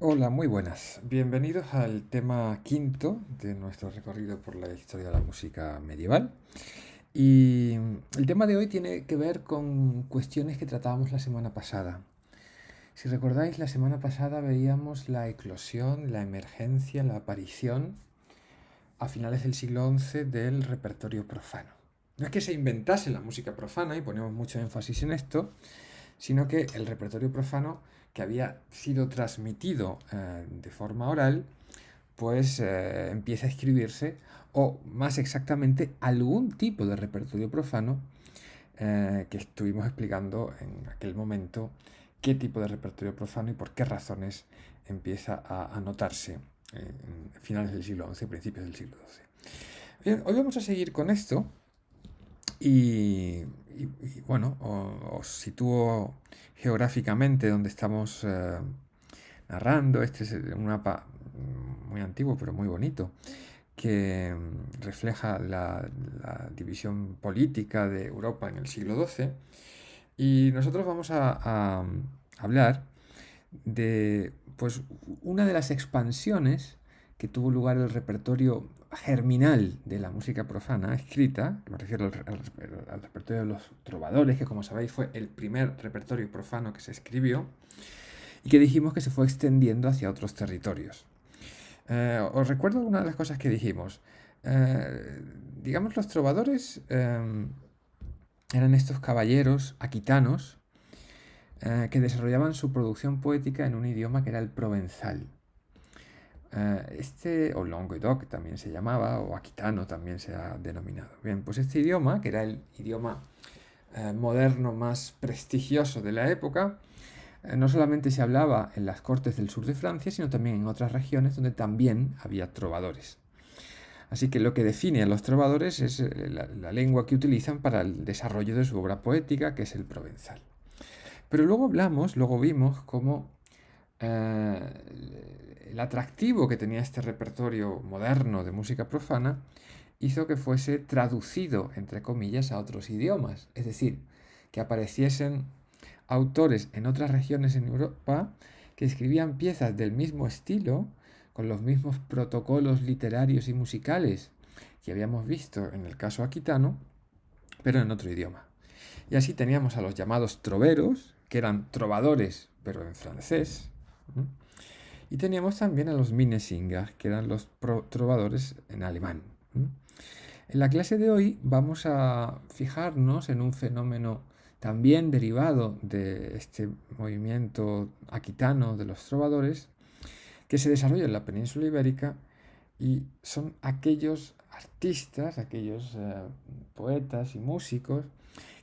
Hola, muy buenas. Bienvenidos al tema quinto de nuestro recorrido por la historia de la música medieval. Y el tema de hoy tiene que ver con cuestiones que tratábamos la semana pasada. Si recordáis, la semana pasada veíamos la eclosión, la emergencia, la aparición a finales del siglo XI del repertorio profano. No es que se inventase la música profana, y ponemos mucho énfasis en esto, sino que el repertorio profano que había sido transmitido de forma oral, pues empieza a escribirse, o más exactamente algún tipo de repertorio profano que estuvimos explicando en aquel momento qué tipo de repertorio profano y por qué razones empieza a notarse en finales del siglo XI, principios del siglo XII. Bien, hoy vamos a seguir con esto y bueno, os sitúo geográficamente donde estamos narrando. Este es un mapa muy antiguo pero muy bonito que refleja la división política de Europa en el siglo XII. Y nosotros vamos a hablar de pues, una de las expansiones que tuvo lugar el repertorio germinal de la música profana escrita, me refiero al repertorio de los trovadores, que como sabéis fue el primer repertorio profano que se escribió y que dijimos que se fue extendiendo hacia otros territorios. Os recuerdo una de las cosas que dijimos. Digamos, los trovadores eran estos caballeros aquitanos que desarrollaban su producción poética en un idioma que era el provenzal. O Languedoc también se llamaba, o aquitano también se ha denominado. Bien, pues este idioma, que era el idioma moderno más prestigioso de la época, no solamente se hablaba en las cortes del sur de Francia, sino también en otras regiones donde también había trovadores. Así que lo que define a los trovadores es la lengua que utilizan para el desarrollo de su obra poética, que es el provenzal. Pero luego vimos cómo el atractivo que tenía este repertorio moderno de música profana hizo que fuese traducido, entre comillas, a otros idiomas. Es decir, que apareciesen autores en otras regiones en Europa que escribían piezas del mismo estilo, con los mismos protocolos literarios y musicales que habíamos visto en el caso aquitano, pero en otro idioma. Y así teníamos a los llamados troveros, que eran trovadores, pero en francés. Y teníamos también a los Minnesingers, que eran los trovadores en alemán. En la clase de hoy vamos a fijarnos en un fenómeno también derivado de este movimiento aquitano de los trovadores, que se desarrolla en la península ibérica, y son aquellos artistas, aquellos poetas y músicos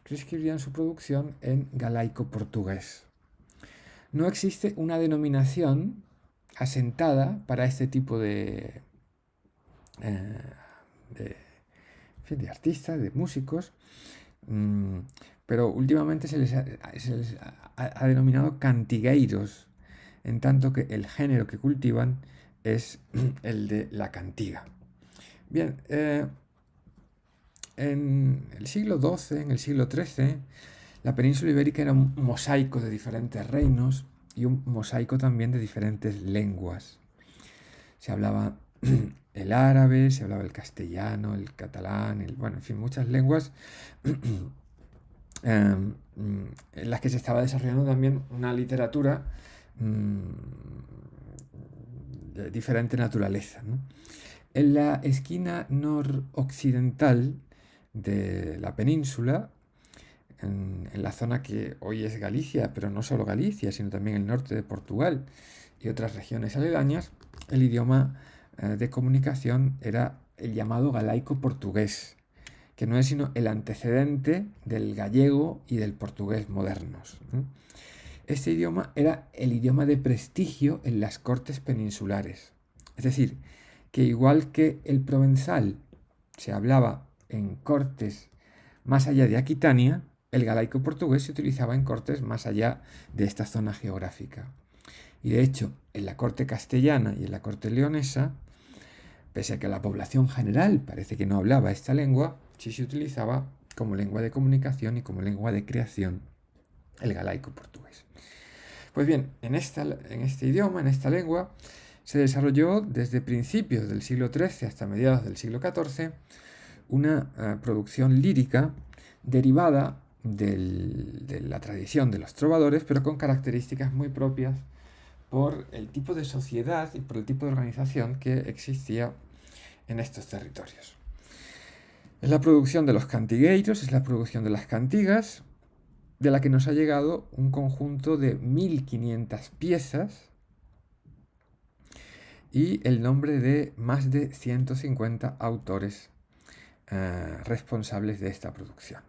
que escribían su producción en galaico portugués. No existe una denominación asentada para este tipo eh, de, de artistas, de músicos, mm, pero últimamente se les ha denominado cantigueiros, en tanto que el género que cultivan es el de la cantiga. Bien, en el siglo XII, en el siglo XIII, la península ibérica era un mosaico de diferentes reinos y un mosaico también de diferentes lenguas. Se hablaba el árabe, se hablaba el castellano, el catalán, bueno, en fin, muchas lenguas en las que se estaba desarrollando también una literatura de diferente naturaleza, ¿no? En la esquina noroccidental de la península, en la zona que hoy es Galicia, pero no solo Galicia, sino también el norte de Portugal y otras regiones aledañas, el idioma de comunicación era el llamado galaico portugués, que no es sino el antecedente del gallego y del portugués modernos. Este idioma era el idioma de prestigio en las cortes peninsulares. Es decir, que igual que el provenzal se hablaba en cortes más allá de Aquitania, el galaico portugués se utilizaba en cortes más allá de esta zona geográfica. Y de hecho, en la corte castellana y en la corte leonesa, pese a que la población general parece que no hablaba esta lengua, sí se utilizaba como lengua de comunicación y como lengua de creación el galaico portugués. Pues bien, en este idioma, en esta lengua, se desarrolló desde principios del siglo XIII hasta mediados del siglo XIV una producción lírica derivada de la tradición de los trovadores, pero con características muy propias por el tipo de sociedad y por el tipo de organización que existía en estos territorios. Es la producción de los cantigueiros, es la producción de las cantigas, de la que nos ha llegado un conjunto de 1500 piezas y el nombre de más de 150 autores responsables de esta producción.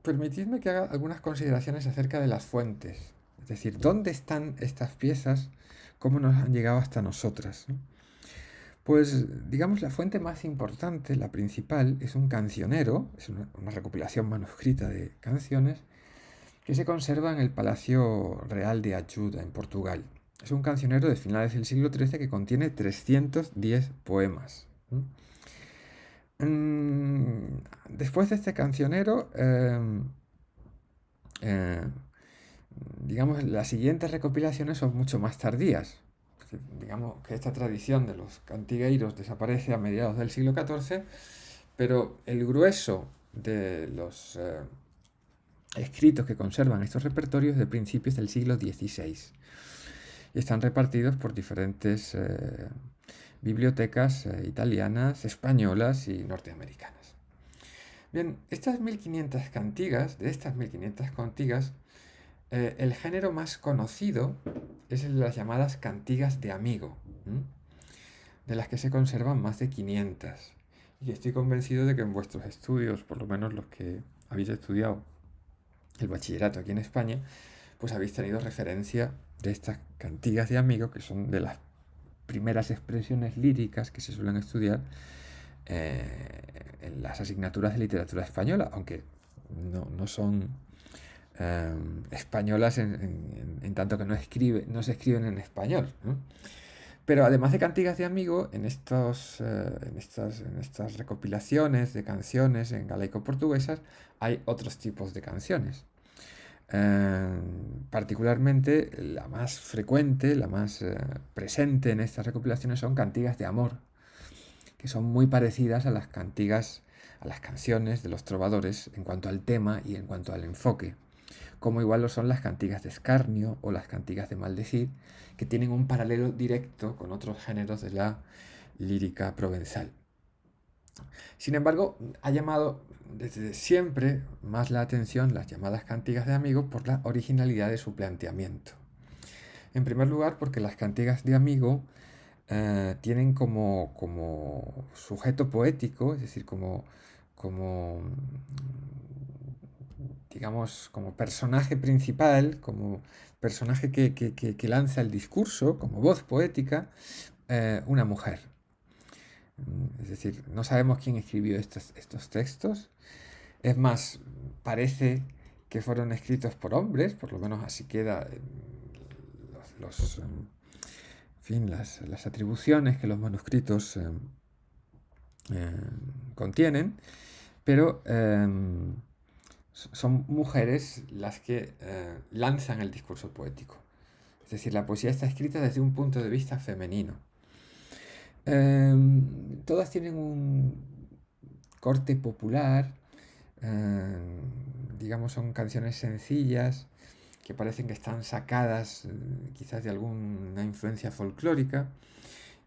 Permitidme que haga algunas consideraciones acerca de las fuentes, es decir, ¿dónde están estas piezas? ¿Cómo nos han llegado hasta nosotras? Pues digamos la fuente más importante, la principal, es un cancionero, es una recopilación manuscrita de canciones que se conserva en el Palacio Real de Ajuda, en Portugal. Es un cancionero de finales del siglo XIII que contiene 310 poemas. Después de este cancionero, eh, digamos, las siguientes recopilaciones son mucho más tardías. Digamos que esta tradición de los cantigueiros desaparece a mediados del siglo XIV, pero el grueso de los escritos que conservan estos repertorios de principios del siglo XVI y están repartidos por diferentes bibliotecas italianas, españolas y norteamericanas. Bien, estas 1500 cantigas, de estas 1500 cantigas, el género más conocido es el de las llamadas cantigas de amigo, de las que se conservan más de 500. Y estoy convencido de que en vuestros estudios, por lo menos los que habéis estudiado el bachillerato aquí en España, pues habéis tenido referencia de estas cantigas de amigo, que son de las primeras expresiones líricas que se suelen estudiar en las asignaturas de literatura española, aunque no son españolas en tanto que no se escriben en español, ¿no? Pero además de cantigas de amigo, en estas recopilaciones de canciones en galaico-portuguesas hay otros tipos de canciones. Particularmente la más frecuente, la más presente en estas recopilaciones son cantigas de amor, que son muy parecidas a las cantigas, a las canciones de los trovadores en cuanto al tema y en cuanto al enfoque, como igual lo son las cantigas de escarnio o las cantigas de maldecir, que tienen un paralelo directo con otros géneros de la lírica provenzal. Sin embargo, ha llamado desde siempre más la atención las llamadas cantigas de amigo por la originalidad de su planteamiento. En primer lugar, porque las cantigas de amigo tienen como sujeto poético, es decir, como digamos, como personaje principal, como personaje que lanza el discurso, como voz poética, una mujer. Es decir, no sabemos quién escribió estos textos. Es más, parece que fueron escritos por hombres, por lo menos así queda en fin, las atribuciones que los manuscritos contienen, pero son mujeres las que lanzan el discurso poético. Es decir, la poesía está escrita desde un punto de vista femenino. Todas tienen un corte popular, digamos, son canciones sencillas que parecen que están sacadas quizás de alguna influencia folclórica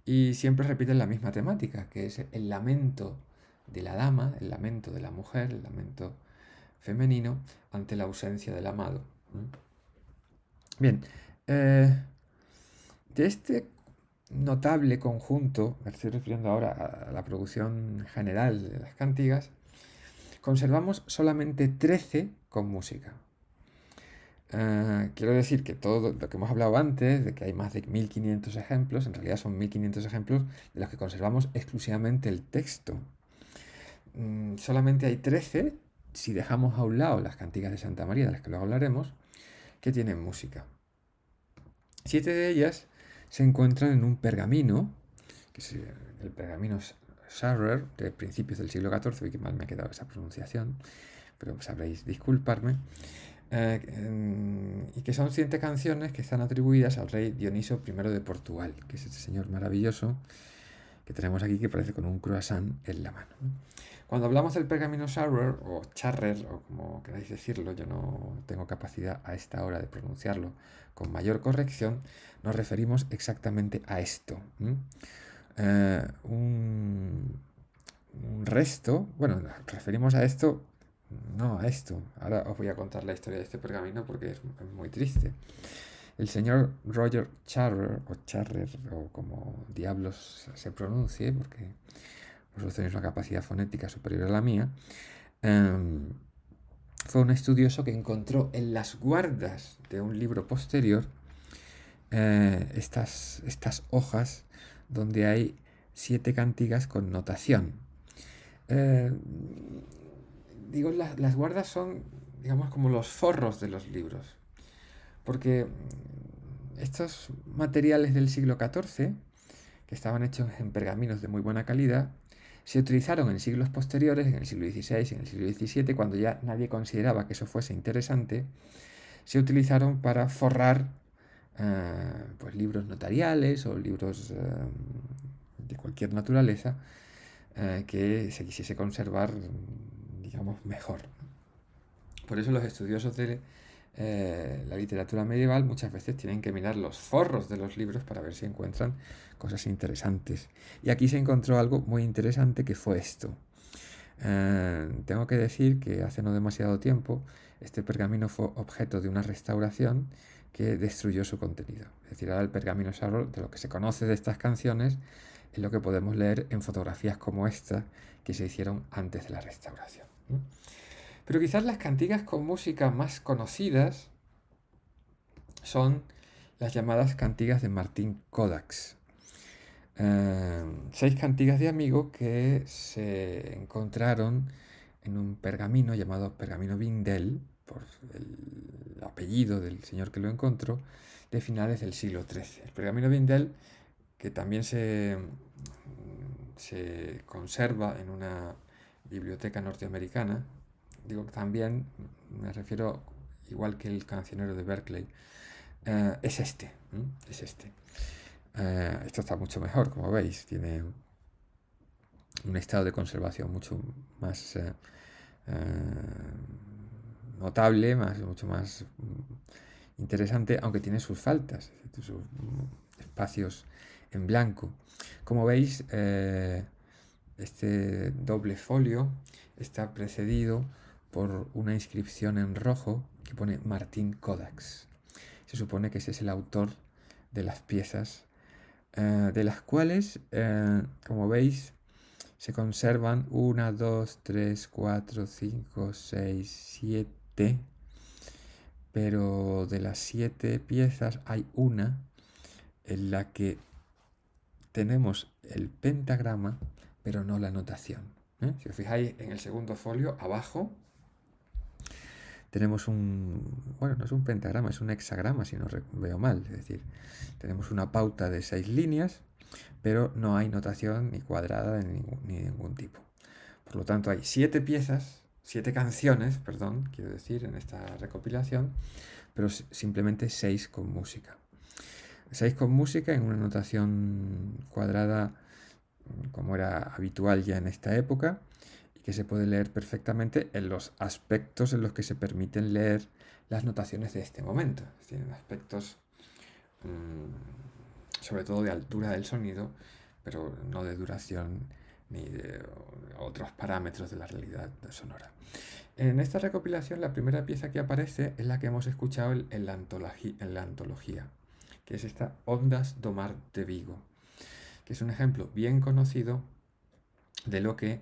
y siempre repiten la misma temática, que es el lamento de la dama, el lamento de la mujer, el lamento femenino ante la ausencia del amado. Bien, de este notable conjunto, me estoy refiriendo ahora a la producción general de las cantigas, conservamos solamente 13 con música. Quiero decir que todo lo que hemos hablado antes, de que hay más de 1500 ejemplos, en realidad son 1500 ejemplos de los que conservamos exclusivamente el texto. Solamente hay 13, si dejamos a un lado las cantigas de Santa María, de las que luego hablaremos, que tienen música. 7 de ellas se encuentran en un pergamino, que es el pergamino Scharrer, de principios del siglo XIV, y que mal me ha quedado esa pronunciación, pero sabréis disculparme, y que son 7 canciones que están atribuidas al rey Dioniso I de Portugal, que es este señor maravilloso que tenemos aquí que parece con un croissant en la mano, ¿no? Cuando hablamos del pergamino Scharrer o Charrer, o como queráis decirlo, yo no tengo capacidad a esta hora de pronunciarlo con mayor corrección, nos referimos exactamente a esto. Un resto, bueno, nos referimos a esto, no a esto. Ahora os voy a contar la historia de este pergamino porque es muy triste. El señor Roger Charrer, o Charrer, o como diablos se pronuncie, porque vosotros tenéis una capacidad fonética superior a la mía, fue un estudioso que encontró en las guardas de un libro posterior estas hojas donde hay 7 cantigas con notación. Eh, digo, las guardas son, digamos, como los forros de los libros, porque estos materiales del siglo XIV, que estaban hechos en pergaminos de muy buena calidad, se utilizaron en siglos posteriores, en el siglo XVI, en el siglo XVII, cuando ya nadie consideraba que eso fuese interesante, se utilizaron para forrar pues libros notariales o libros de cualquier naturaleza que se quisiese conservar, digamos, mejor. Por eso los estudiosos de la literatura medieval muchas veces tienen que mirar los forros de los libros para ver si encuentran cosas interesantes. Y aquí se encontró algo muy interesante que fue esto. Tengo que decir que hace no demasiado tiempo este pergamino fue objeto de una restauración que destruyó su contenido. Es decir, ahora el pergamino Scharrer, de lo que se conoce de estas canciones, es lo que podemos leer en fotografías como esta que se hicieron antes de la restauración. Pero quizás las cantigas con música más conocidas son las llamadas cantigas de Martín Kodács. 6 cantigas de amigo que se encontraron en un pergamino llamado pergamino Bindel, por el apellido del señor que lo encontró, de finales del siglo XIII. El pergamino Bindel, que también se conserva en una biblioteca norteamericana, digo también, me refiero igual que el cancionero de Berkeley, es este, es este. Esto está mucho mejor, como veis, tiene un estado de conservación mucho más notable, mucho más interesante, aunque tiene sus faltas, sus espacios en blanco. Como veis, este doble folio está precedido por una inscripción en rojo que pone Martín Kodács. Se supone que ese es el autor de las piezas, de las cuales, como veis, se conservan 1, 2, 3, 4, 5, 6, 7, pero de las 7 piezas hay una en la que tenemos el pentagrama, pero no la notación. Si os fijáis en el segundo folio, abajo, tenemos bueno, no es un pentagrama, es un hexagrama, si no veo mal. Es decir, tenemos una pauta de 6 líneas, pero no hay notación ni cuadrada ni de ningún tipo. Por lo tanto, hay 7 piezas, 7 canciones, perdón, quiero decir, en esta recopilación, pero simplemente 6 con música. 6 con música en una notación cuadrada como era habitual ya en esta época, y que se puede leer perfectamente en los aspectos en los que se permiten leer las notaciones de este momento. Tienen aspectos sobre todo de altura del sonido, pero no de duración ni de otros parámetros de la realidad sonora. En esta recopilación la primera pieza que aparece es la que hemos escuchado en la antología, que es esta Ondas do Mar de Vigo, que es un ejemplo bien conocido de lo que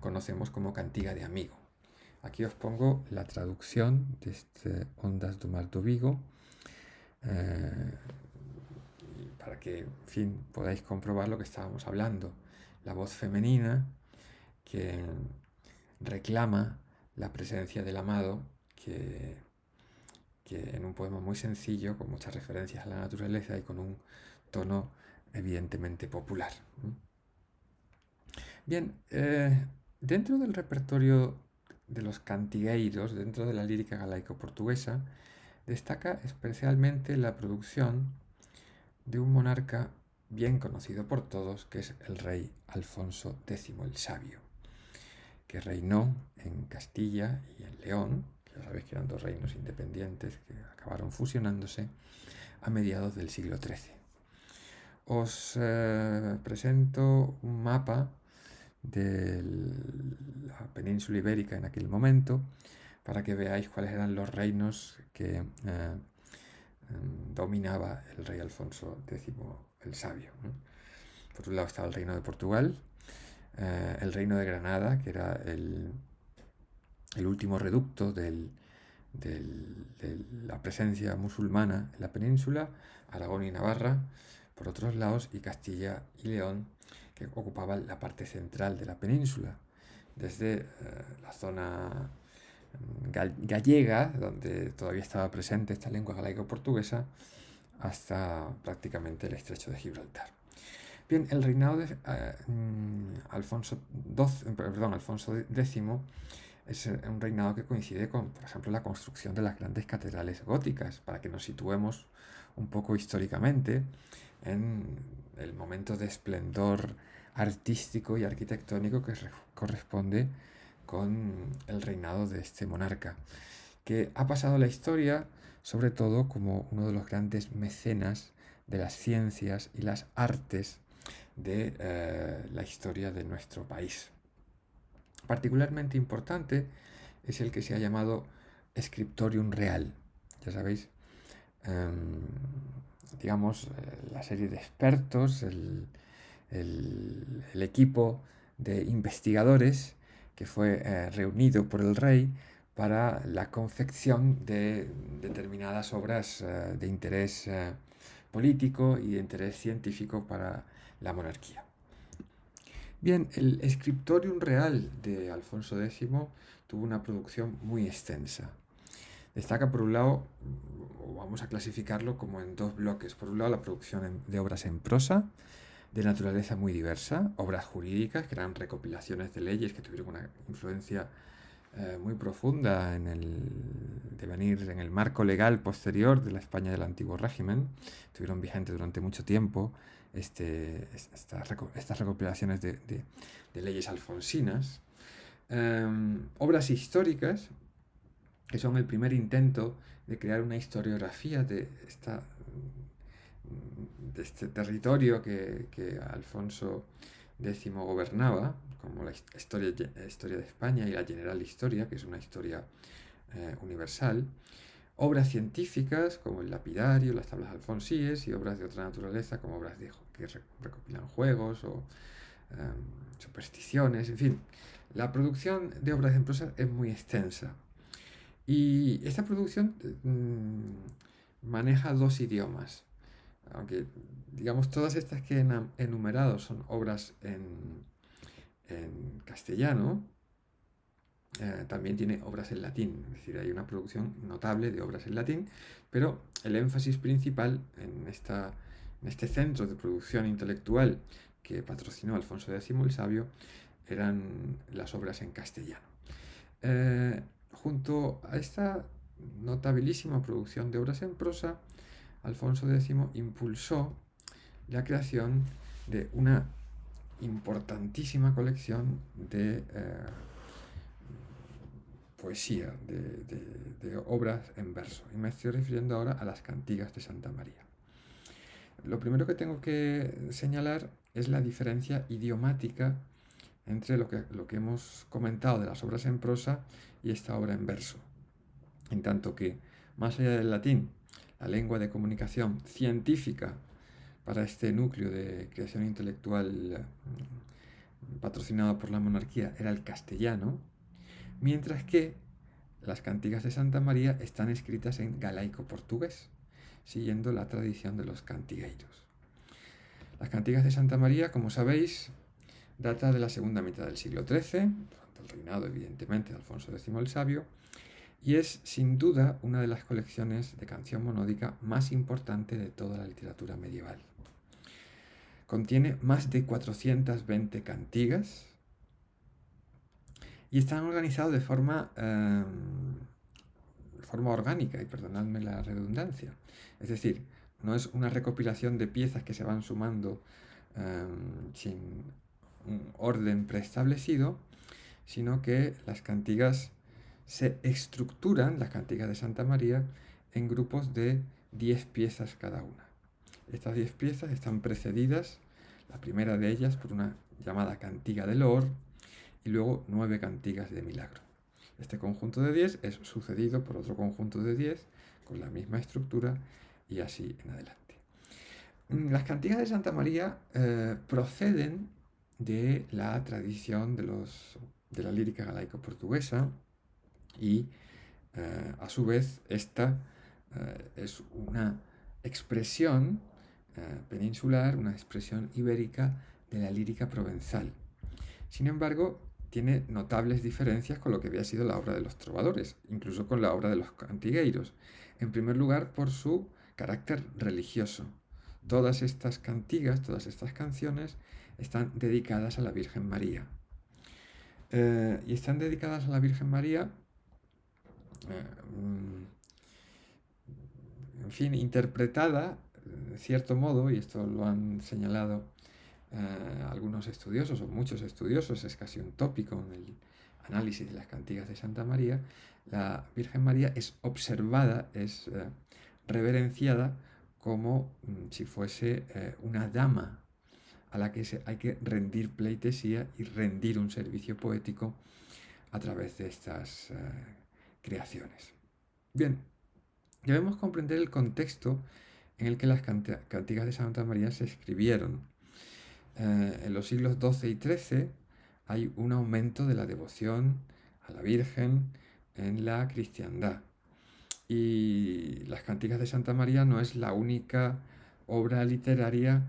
conocemos como cantiga de amigo. Aquí os pongo la traducción de este Ondas do Mar do Vigo, para que, en fin, podáis comprobar lo que estábamos hablando. La voz femenina que reclama la presencia del amado, que en un poema muy sencillo, con muchas referencias a la naturaleza y con un tono evidentemente popular. Bien, dentro del repertorio de los cantigueiros dentro de la lírica galaico-portuguesa, destaca especialmente la producción de un monarca bien conocido por todos, que es el rey Alfonso X el Sabio, que reinó en Castilla y en León, que ya sabéis que eran dos reinos independientes que acabaron fusionándose a mediados del siglo XIII. Os presento un mapa de la península ibérica en aquel momento para que veáis cuáles eran los reinos que dominaba el rey Alfonso X el Sabio, ¿no? Por un lado estaba el reino de Portugal, el reino de Granada, que era el último reducto de la presencia musulmana en la península, Aragón y Navarra, por otros lados, y Castilla y León, que ocupaban la parte central de la península, desde la zona gallega, donde todavía estaba presente esta lengua galaico-portuguesa, hasta prácticamente el estrecho de Gibraltar. Bien, el reinado de Alfonso X es un reinado que coincide con, por ejemplo, la construcción de las grandes catedrales góticas, para que nos situemos un poco históricamente en el momento de esplendor artístico y arquitectónico que corresponde con el reinado de este monarca, que ha pasado a la historia sobre todo como uno de los grandes mecenas de las ciencias y las artes de la historia de nuestro país. Particularmente importante es el que se ha llamado Scriptorium Real. Ya sabéis, digamos, la serie de expertos, el equipo de investigadores que fue reunido por el rey para la confección de determinadas obras de interés político y de interés científico para la monarquía. Bien, el Scriptorium Real de Alfonso X tuvo una producción muy extensa. Destaca por un lado, vamos a clasificarlo como en dos bloques. Por un lado, la producción de obras en prosa, de naturaleza muy diversa, obras jurídicas, que eran recopilaciones de leyes que tuvieron una influencia muy profunda en el devenir, en el marco legal posterior de la España del antiguo régimen. Estuvieron vigentes durante mucho tiempo estas recopilaciones de leyes alfonsinas. Obras históricas, que son el primer intento de crear una historiografía de este territorio que Alfonso X gobernaba, como la historia de España y la general historia, que es una historia universal. Obras científicas como el lapidario, las tablas alfonsíes, y obras de otra naturaleza como obras que recopilan juegos o supersticiones, en fin. La producción de obras en prosa es muy extensa. Y esta producción maneja dos idiomas. Aunque, digamos, todas estas que he enumerado son obras en castellano, también tiene obras en latín. Es decir, hay una producción notable de obras en latín, pero el énfasis principal en este centro de producción intelectual que patrocinó Alfonso X el Sabio eran las obras en castellano. Junto a esta notabilísima producción de obras en prosa, Alfonso X impulsó la creación de una importantísima colección de poesía, de obras en verso. Y me estoy refiriendo ahora a las cantigas de Santa María. Lo primero que tengo que señalar es la diferencia idiomática entre lo que hemos comentado de las obras en prosa y esta obra en verso. En tanto que, más allá del latín, la lengua de comunicación científica para este núcleo de creación intelectual patrocinado por la monarquía era el castellano, mientras que las cantigas de Santa María están escritas en galaico-portugués, siguiendo la tradición de los cantigueiros. Las cantigas de Santa María, como sabéis, data de la segunda mitad del siglo XIII, durante el reinado, evidentemente, de Alfonso X el Sabio, y es, sin duda, una de las colecciones de canción monódica más importante de toda la literatura medieval. Contiene más de 420 cantigas y están organizados de forma orgánica, y perdonadme la redundancia. Es decir, no es una recopilación de piezas que se van sumando sin un orden preestablecido, sino que las cantigas se estructuran, las cantigas de Santa María, en grupos de 10 piezas cada una. Estas 10 piezas están precedidas, la primera de ellas, por una llamada cantiga de loor y luego 9 cantigas de milagro. Este conjunto de 10 es sucedido por otro conjunto de 10 con la misma estructura y así en adelante. Las cantigas de Santa María proceden de la tradición de la lírica galaico-portuguesa y a su vez esta es una expresión peninsular, una expresión ibérica de la lírica provenzal. Sin embargo, tiene notables diferencias con lo que había sido la obra de los trovadores, incluso con la obra de los cantigueiros. En primer lugar, por su carácter religioso. Todas estas cantigas, todas estas canciones, están dedicadas a la Virgen María. Y están dedicadas a la Virgen María, en fin, interpretada, de cierto modo, y esto lo han señalado algunos estudiosos o muchos estudiosos, es casi un tópico en el análisis de las cantigas de Santa María, la Virgen María es observada, es reverenciada como si fuese una dama a la que hay que rendir pleitesía y rendir un servicio poético a través de estas creaciones. Bien, debemos comprender el contexto en el que las cantigas de Santa María se escribieron. En los siglos XII y XIII hay un aumento de la devoción a la Virgen en la cristiandad. Y las cantigas de Santa María no es la única obra literaria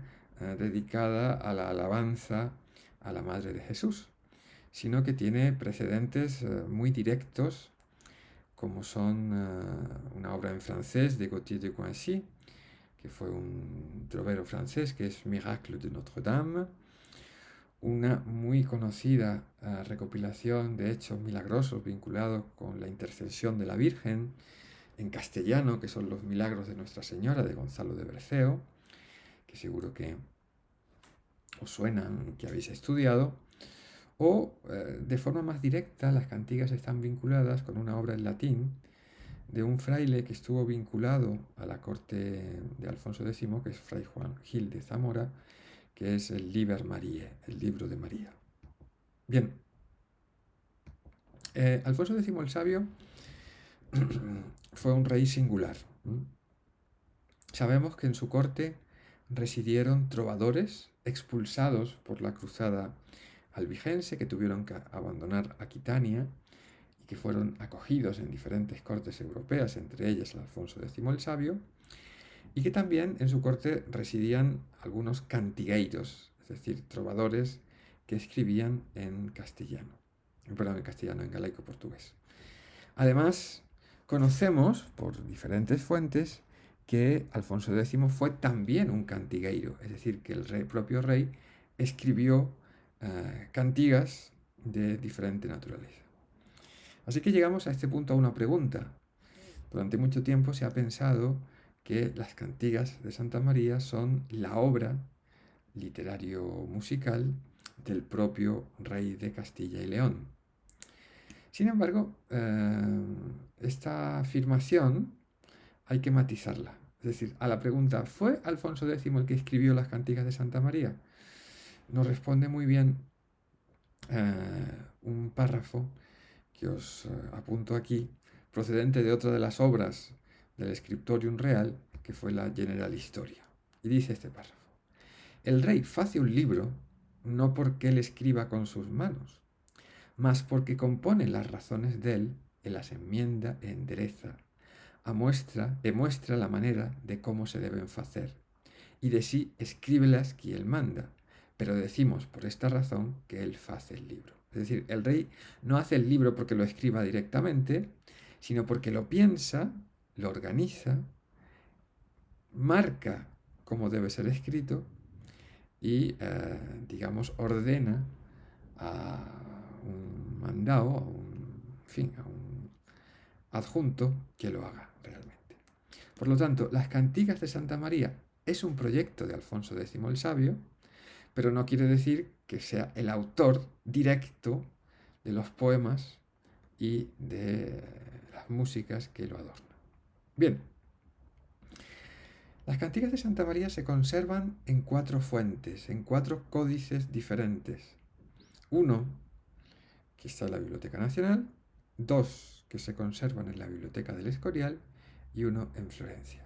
dedicada a la alabanza a la Madre de Jesús, sino que tiene precedentes muy directos, como son una obra en francés de Gauthier de Coincy, que fue un trovero francés, que es Miracle de Notre-Dame, una muy conocida recopilación de hechos milagrosos vinculados con la intercesión de la Virgen, en castellano, que son los milagros de Nuestra Señora, de Gonzalo de Berceo, que seguro que os suenan y que habéis estudiado, o de forma más directa, las cantigas están vinculadas con una obra en latín de un fraile que estuvo vinculado a la corte de Alfonso X, que es Fray Juan Gil de Zamora, que es el Liber Mariae, el libro de María. Bien, Alfonso X el Sabio fue un rey singular. Sabemos que en su corte residieron trovadores expulsados por la cruzada albigense, que tuvieron que abandonar Aquitania y que fueron acogidos en diferentes cortes europeas, entre ellas el Alfonso X el Sabio, y que también en su corte residían algunos cantigueiros, es decir, trovadores que escribían en castellano, en galaico-portugués. Además, conocemos por diferentes fuentes que Alfonso X fue también un cantigueiro, es decir, que el propio rey escribió cantigas de diferente naturaleza. Así que llegamos a este punto a una pregunta. Durante mucho tiempo se ha pensado que las cantigas de Santa María son la obra literario-musical del propio rey de Castilla y León. Sin embargo, esta afirmación hay que matizarla. Es decir, a la pregunta, ¿fue Alfonso X el que escribió las cantigas de Santa María? Nos responde muy bien un párrafo que os apunto aquí, procedente de otra de las obras del Scriptorium Real, que fue la General Historia. Y dice este párrafo: el rey facie un libro no porque él escriba con sus manos, mas porque compone las razones d'él e las enmienda e endereza, e muestra la manera de cómo se deben facer, y de sí escríbelas que él manda, pero decimos por esta razón que él face el libro. Es decir, el rey no hace el libro porque lo escriba directamente, sino porque lo piensa, lo organiza, marca cómo debe ser escrito y, digamos, ordena a un mandado, a un adjunto que lo haga realmente. Por lo tanto, las cantigas de Santa María es un proyecto de Alfonso X el Sabio, pero no quiere decir que sea el autor directo de los poemas y de las músicas que lo adornan. Bien, las cantigas de Santa María se conservan en 4 fuentes, en 4 códices diferentes. Uno, que está en la Biblioteca Nacional, 2, que se conservan en la Biblioteca del Escorial, y uno en Florencia.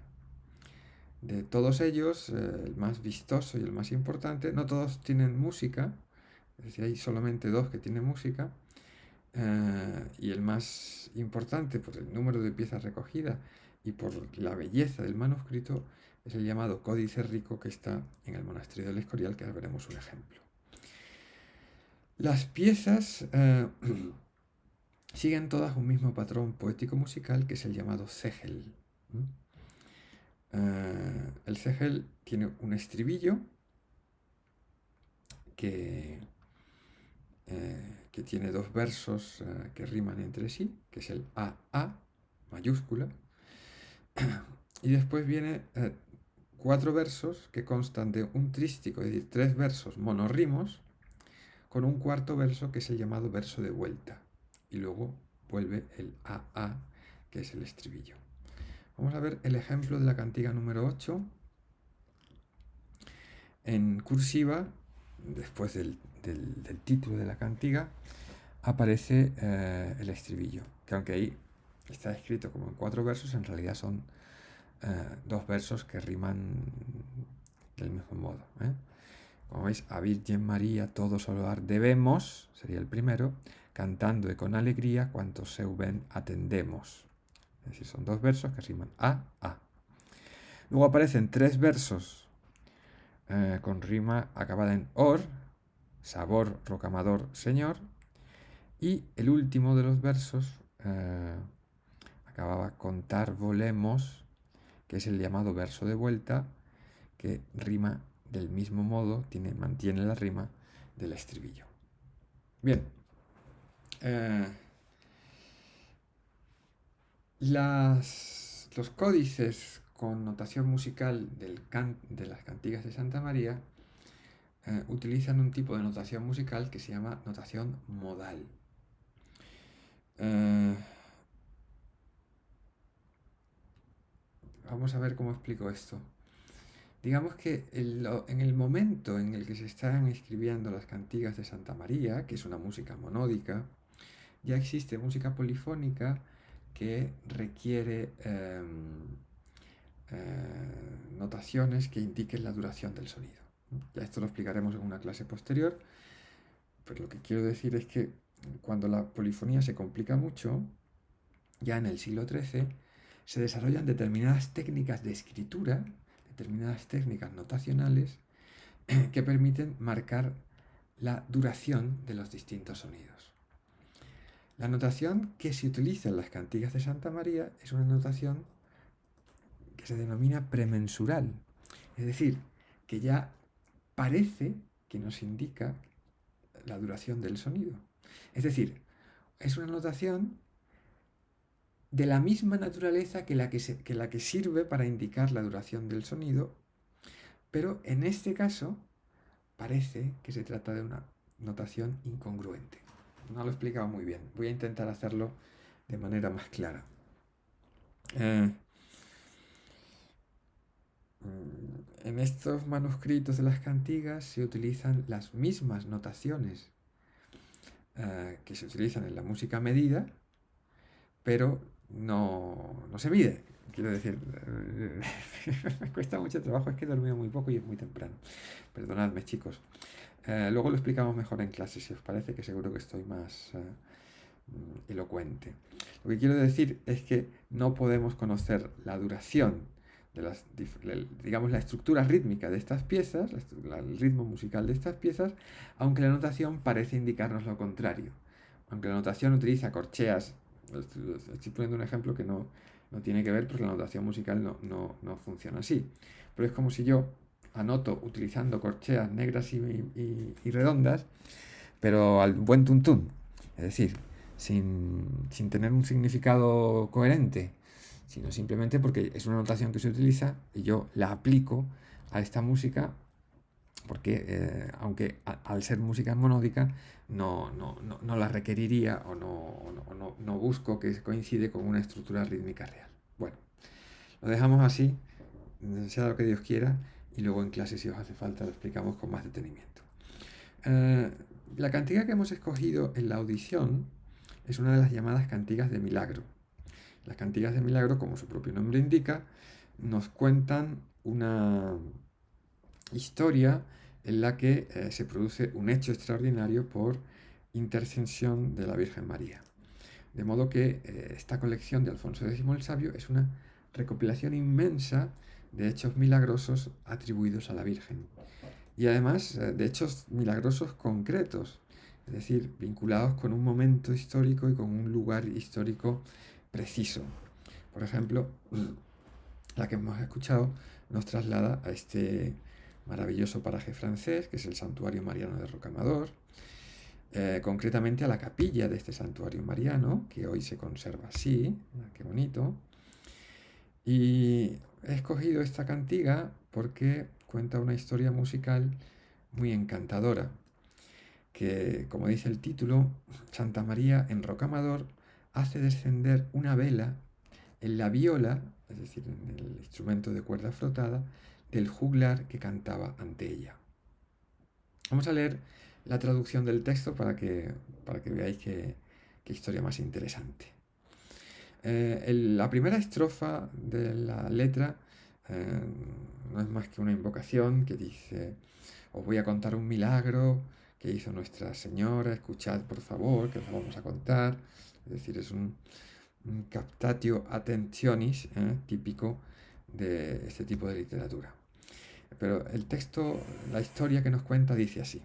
De todos ellos, el más vistoso y el más importante, no todos tienen música, es decir, hay solamente 2 que tienen música, y el más importante por el número de piezas recogidas y por la belleza del manuscrito es el llamado Códice Rico, que está en el monasterio del Escorial, que ahora veremos un ejemplo. Las piezas siguen todas un mismo patrón poético musical, que es el llamado cégel. El cégel tiene un estribillo que tiene 2 versos que riman entre sí, que es el A mayúscula, y después viene 4 versos que constan de un trístico, es decir, 3 versos monorrimos, con un 4.º verso que es el llamado verso de vuelta, y luego vuelve el A, que es el estribillo. Vamos a ver el ejemplo de la cantiga número 8. En cursiva, después del título de la cantiga, aparece el estribillo, que aunque ahí está escrito como en 4 versos, en realidad son 2 versos que riman del mismo modo. Como veis, a Virgen María todos alabar debemos, sería el primero, cantando y con alegría cuantos seu ven atendemos. Es decir, son 2 versos que riman A. Luego aparecen 3 versos con rima acabada en or, sabor, rocamador, señor, y el último de los versos acababa contar volemos, que es el llamado verso de vuelta, que rima del mismo modo, mantiene la rima del estribillo. Bien, los códices con notación musical de las cantigas de Santa María utilizan un tipo de notación musical que se llama notación modal. Vamos a ver cómo explico esto. Digamos que en el momento en el que se están escribiendo las cantigas de Santa María, que es una música monódica, ya existe música polifónica que requiere notaciones que indiquen la duración del sonido. Ya esto lo explicaremos en una clase posterior, pero lo que quiero decir es que cuando la polifonía se complica mucho, ya en el siglo XIII, se desarrollan determinadas técnicas de escritura, determinadas técnicas notacionales que permiten marcar la duración de los distintos sonidos. La notación que se utiliza en las cantigas de Santa María es una notación que se denomina premensural, es decir, que ya parece que nos indica la duración del sonido. Es decir, es una notación de la misma naturaleza que la que sirve para indicar la duración del sonido, pero en este caso parece que se trata de una notación incongruente. No lo he explicado muy bien, voy a intentar hacerlo de manera más clara. En estos manuscritos de las cantigas se utilizan las mismas notaciones que se utilizan en la música medida, pero no se mide. Quiero decir, me cuesta mucho trabajo, es que he dormido muy poco y es muy temprano. Perdonadme, chicos. Luego lo explicamos mejor en clase, si os parece, que seguro que estoy más elocuente. Lo que quiero decir es que no podemos conocer la duración digamos, la estructura rítmica de estas piezas, el ritmo musical de estas piezas, aunque la notación parece indicarnos lo contrario. Aunque la notación utiliza corcheas, estoy poniendo un ejemplo que no tiene que ver, porque la notación musical no funciona así. Pero es como si yo anoto utilizando corcheas negras y redondas, pero al buen tuntún. Es decir, sin tener un significado coherente, sino simplemente porque es una notación que se utiliza y yo la aplico a esta música porque aunque al ser música monódica no la requeriría o no busco que coincide con una estructura rítmica real. Bueno, lo dejamos así, sea lo que Dios quiera, y luego en clase si os hace falta lo explicamos con más detenimiento. Eh, la cantiga que hemos escogido en la audición es una de las llamadas cantigas de milagro. Las cantigas de milagro, como su propio nombre indica, nos cuentan una historia en la que se produce un hecho extraordinario por intercesión de la Virgen María. De modo que esta colección de Alfonso X el Sabio es una recopilación inmensa de hechos milagrosos atribuidos a la Virgen. Y además de hechos milagrosos concretos, es decir, vinculados con un momento histórico y con un lugar histórico preciso. Por ejemplo, la que hemos escuchado nos traslada a este maravilloso paraje francés, que es el Santuario Mariano de Rocamadour, concretamente a la capilla de este santuario mariano, que hoy se conserva así, qué bonito. Y he escogido esta cantiga porque cuenta una historia musical muy encantadora, que, como dice el título, Santa María en Rocamadour hace descender una vela en la viola, es decir, en el instrumento de cuerda frotada, del juglar que cantaba ante ella. Vamos a leer la traducción del texto para que veáis qué historia más interesante. La primera estrofa de la letra no es más que una invocación que dice: os voy a contar un milagro que hizo Nuestra Señora, escuchad por favor, que os lo vamos a contar. Es decir, es un captatio attentionis típico de este tipo de literatura. Pero el texto, la historia que nos cuenta dice así: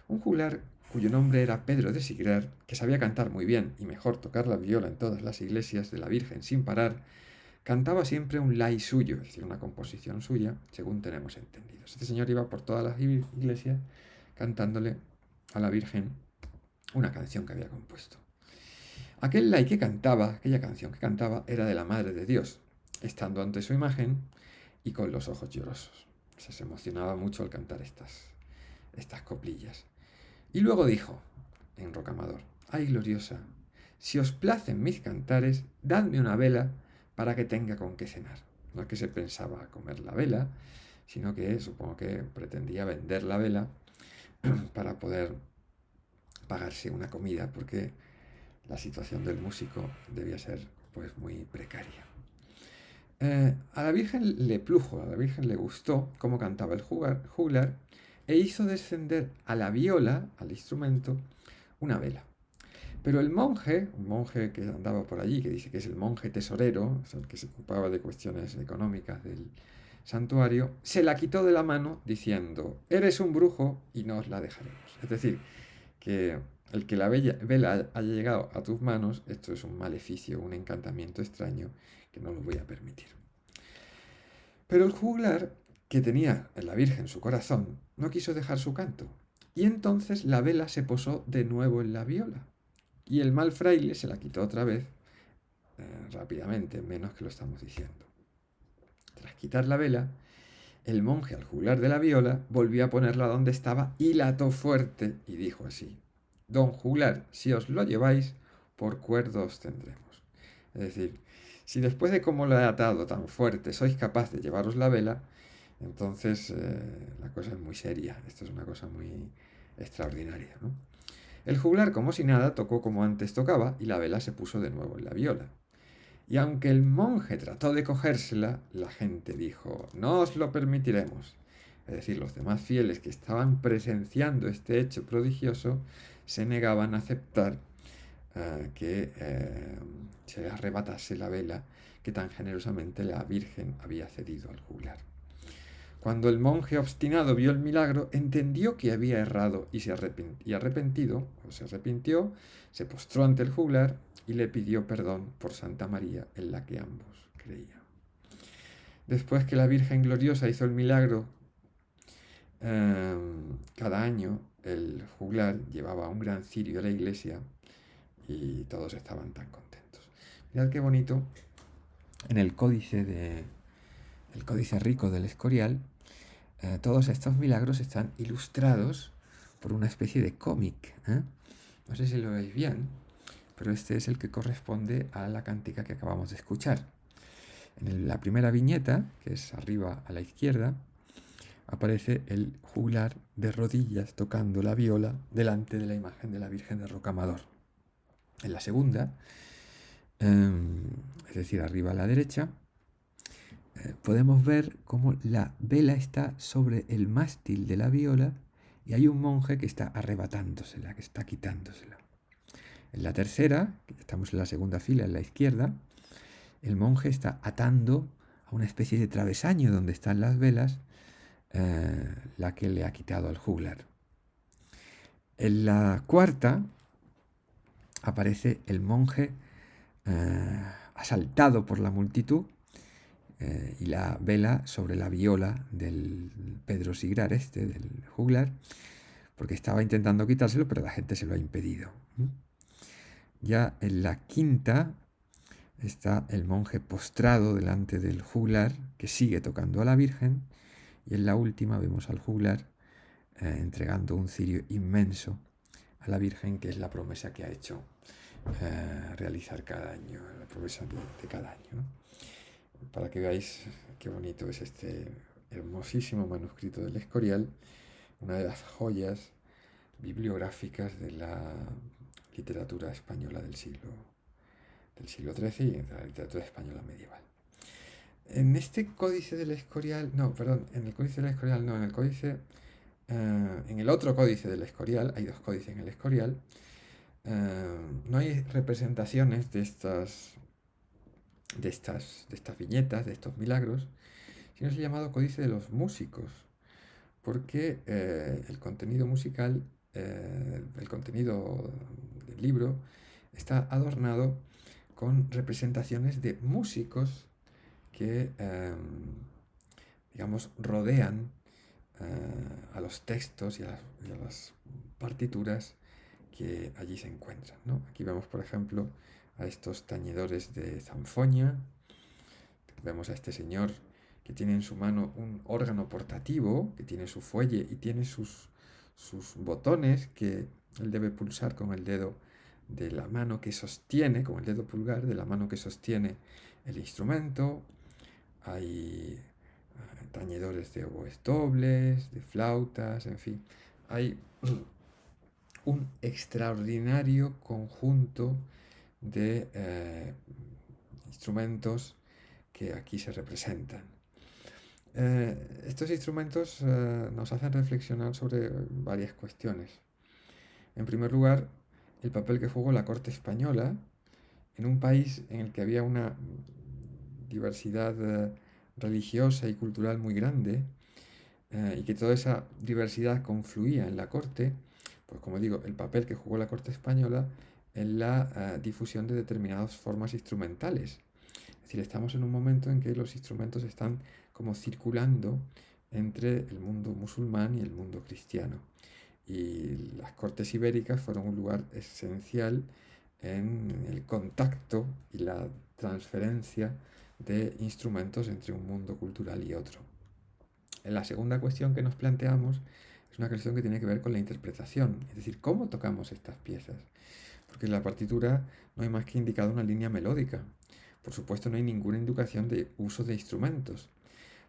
un juglar cuyo nombre era Pedro de Sigrer, que sabía cantar muy bien y mejor tocar la viola en todas las iglesias de la Virgen sin parar, cantaba siempre un lay suyo, es decir, una composición suya, según tenemos entendido. Este señor iba por todas las iglesias cantándole a la Virgen una canción que había compuesto. Aquel lay que cantaba, aquella canción que cantaba, era de la Madre de Dios, estando ante su imagen y con los ojos llorosos. Se emocionaba mucho al cantar estas coplillas. Y luego dijo, en Rocamadour: ay gloriosa, si os placen mis cantares, dadme una vela para que tenga con qué cenar. No es que se pensaba comer la vela, sino que supongo que pretendía vender la vela para poder pagarse una comida, porque la situación del músico debía ser pues muy precaria. A la Virgen le plujo, a la Virgen le gustó cómo cantaba el juglar e hizo descender a la viola, al instrumento, una vela. Pero el monje, un monje que andaba por allí, que dice que es el monje tesorero, es el que se ocupaba de cuestiones económicas del santuario, se la quitó de la mano diciendo: eres un brujo y no os la dejaremos. Es decir, que el que la vela haya llegado a tus manos, esto es un maleficio, un encantamiento extraño que no lo voy a permitir. Pero el juglar, que tenía en la Virgen su corazón, no quiso dejar su canto, y entonces la vela se posó de nuevo en la viola, y el mal fraile se la quitó otra vez, rápidamente, menos que lo estamos diciendo. Tras quitar la vela, el monje, al juglar de la viola, volvió a ponerla donde estaba y la ató fuerte y dijo así: don juglar, si os lo lleváis, por cuerdo os tendremos. Es decir, si después de cómo lo he atado tan fuerte sois capaz de llevaros la vela, entonces la cosa es muy seria. Esto es una cosa muy extraordinaria, ¿no? El juglar, como si nada, tocó como antes tocaba y la vela se puso de nuevo en la viola. Y aunque el monje trató de cogérsela, la gente dijo: no os lo permitiremos. Es decir, los demás fieles que estaban presenciando este hecho prodigioso se negaban a aceptar que se le arrebatase la vela que tan generosamente la Virgen había cedido al juglar. Cuando el monje obstinado vio el milagro, entendió que había errado y se arrepintió, se postró ante el juglar y le pidió perdón por Santa María en la que ambos creían. Después que la Virgen Gloriosa hizo el milagro, cada año el juglar llevaba un gran cirio a la iglesia y todos estaban tan contentos. Mirad qué bonito, en el códice rico del Escorial, todos estos milagros están ilustrados por una especie de cómic. No sé si lo veis bien, pero este es el que corresponde a la cántica que acabamos de escuchar. En la primera viñeta, que es arriba a la izquierda, aparece el juglar de rodillas tocando la viola delante de la imagen de la Virgen de Rocamador. En la segunda, es decir, arriba a la derecha, podemos ver cómo la vela está sobre el mástil de la viola y hay un monje que está arrebatándosela, que está quitándosela. En la tercera, estamos en la segunda fila, en la izquierda, el monje está atando a una especie de travesaño donde están las velas, la que le ha quitado al juglar. En la cuarta aparece el monje asaltado por la multitud y la vela sobre la viola del Pedro Sigrar, del juglar, porque estaba intentando quitárselo, pero la gente se lo ha impedido. Ya en la quinta está el monje postrado delante del juglar, que sigue tocando a la Virgen, y en la última vemos al juglar entregando un cirio inmenso a la Virgen, que es la promesa que ha hecho realizar cada año, la promesa de cada año, ¿no? Para que veáis qué bonito es este hermosísimo manuscrito del Escorial, una de las joyas bibliográficas de la literatura española del siglo XIII y de la literatura española medieval. En este códice del Escorial, no, perdón, en el códice del Escorial no, en el otro códice del Escorial, hay dos códices en el Escorial, no hay representaciones de estas viñetas, de estos milagros, sino es el llamado Códice de los Músicos, porque el contenido musical, el contenido del libro, está adornado con representaciones de músicos que, digamos, rodean a los textos y a las partituras que allí se encuentran, ¿no? Aquí vemos, por ejemplo, a estos tañedores de zanfoña, vemos a este señor que tiene en su mano un órgano portativo, que tiene su fuelle y tiene sus botones que él debe pulsar con el dedo de la mano que sostiene, con el dedo pulgar de la mano que sostiene el instrumento. Hay tañedores de oboes dobles, de flautas, en fin. Hay un extraordinario conjunto de instrumentos que aquí se representan. Estos instrumentos nos hacen reflexionar sobre varias cuestiones. En primer lugar, el papel que jugó la corte española en un país en el que había una diversidad religiosa y cultural muy grande, y que toda esa diversidad confluía en la corte, pues como digo, el papel que jugó la corte española en la difusión de determinadas formas instrumentales. Es decir, estamos en un momento en que los instrumentos están como circulando entre el mundo musulmán y el mundo cristiano. Y las cortes ibéricas fueron un lugar esencial en el contacto y la transferencia de instrumentos entre un mundo cultural y otro. La segunda cuestión que nos planteamos es una cuestión que tiene que ver con la interpretación, es decir, cómo tocamos estas piezas. Porque en la partitura no hay más que indicado una línea melódica. Por supuesto, no hay ninguna indicación de uso de instrumentos.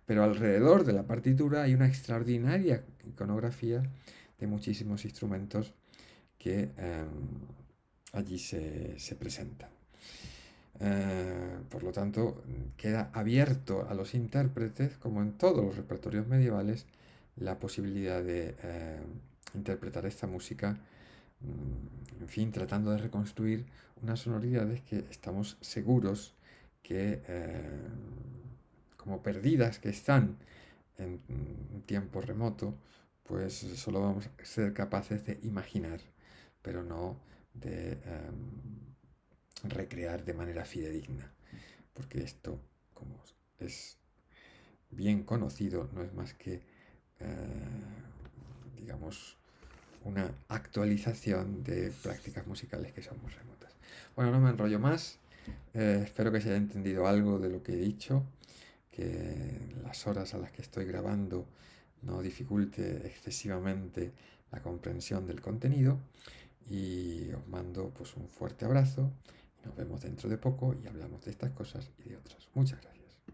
Pero alrededor de la partitura hay una extraordinaria iconografía de muchísimos instrumentos que allí se presentan. Por lo tanto, queda abierto a los intérpretes, como en todos los repertorios medievales, la posibilidad de interpretar esta música, en fin, tratando de reconstruir unas sonoridades que estamos seguros que, como perdidas que están en un tiempo remoto, pues solo vamos a ser capaces de imaginar, pero no de recrear de manera fidedigna, porque esto, como es bien conocido, no es más que, digamos, una actualización de prácticas musicales que son muy remotas. Bueno, no me enrollo más. Espero que se haya entendido algo de lo que he dicho, que las horas a las que estoy grabando no dificulte excesivamente la comprensión del contenido, y os mando pues un fuerte abrazo. Nos vemos dentro de poco y hablamos de estas cosas y de otras. Muchas gracias.